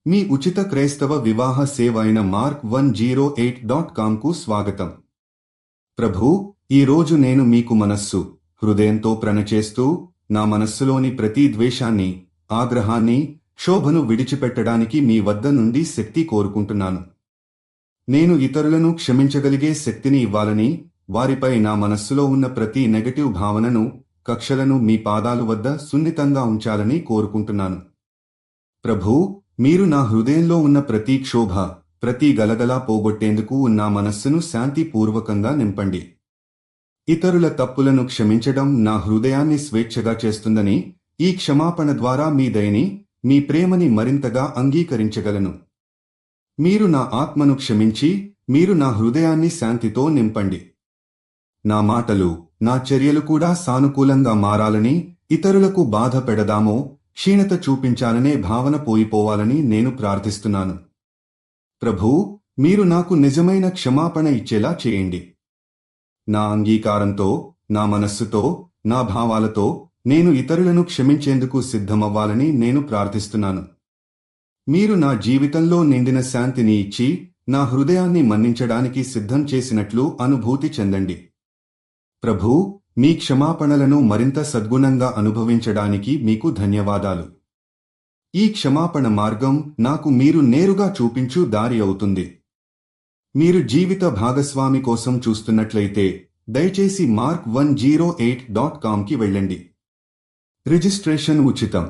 మీ ఉచిత క్రైస్తవ వివాహ సేవ అయిన mark108.comకు స్వాగతం. ప్రభూ, ఈరోజు నేను మీకు మనస్సు, హృదయంతో ప్రణచేస్తూ నా మనస్సులోని ప్రతి ద్వేషాన్ని, ఆగ్రహాన్ని, క్షోభను విడిచిపెట్టడానికి మీ వద్ద నుండి శక్తి కోరుకుంటున్నాను. నేను ఇతరులను క్షమించగలిగే శక్తిని ఇవ్వాలని, వారిపై నా మనస్సులో ఉన్న ప్రతి నెగటివ్ భావనను, కక్షలను మీ పాదాలు వద్ద సున్నితంగా ఉంచాలని కోరుకుంటున్నాను. ప్రభూ, మీరు నా హృదయంలో ఉన్న ప్రతి క్షోభ, ప్రతి గలగలా పోగొట్టేందుకు నా మనస్సును శాంతిపూర్వకంగా నింపండి. ఇతరుల తప్పులను క్షమించడం నా హృదయాన్ని స్వేచ్ఛగా చేస్తుందని, ఈ క్షమాపణ ద్వారా మీ దయని, మీ ప్రేమని మరింతగా అంగీకరించగలను. మీరు నా ఆత్మను క్షమించి, మీరు నా హృదయాన్ని శాంతితో నింపండి. నా మాటలు, నా చర్యలు కూడా సానుకూలంగా మారాలని, ఇతరులకు బాధ పెడదామో, క్షీణత చూపించాలనే భావన పోయిపోవాలని నేను ప్రార్థిస్తున్నాను. ప్రభూ, మీరు నాకు నిజమైన క్షమాపణ ఇచ్చేలా చేయండి. నా అంగీకారంతో, నా మనస్సుతో, నా భావాలతో నేను ఇతరులను క్షమించేందుకు సిద్ధమవ్వాలని నేను ప్రార్థిస్తున్నాను. మీరు నా జీవితంలో నిండిన శాంతిని ఇచ్చి, నా హృదయాన్ని మన్నించడానికి సిద్ధం చేసినట్లు అనుభూతి చెందండి. ప్రభూ, మీ క్షమాపణలను మరింత సద్గుణంగా అనుభవించడానికి మీకు ధన్యవాదాలు. ఈ క్షమాపణ మార్గం నాకు మీరు నేరుగా చూపించు దారి అవుతుంది. మీరు జీవిత భాగస్వామి కోసం చూస్తున్నట్లయితే దయచేసి mark108.comకి వెళ్ళండి. రిజిస్ట్రేషన్ ఉచితం.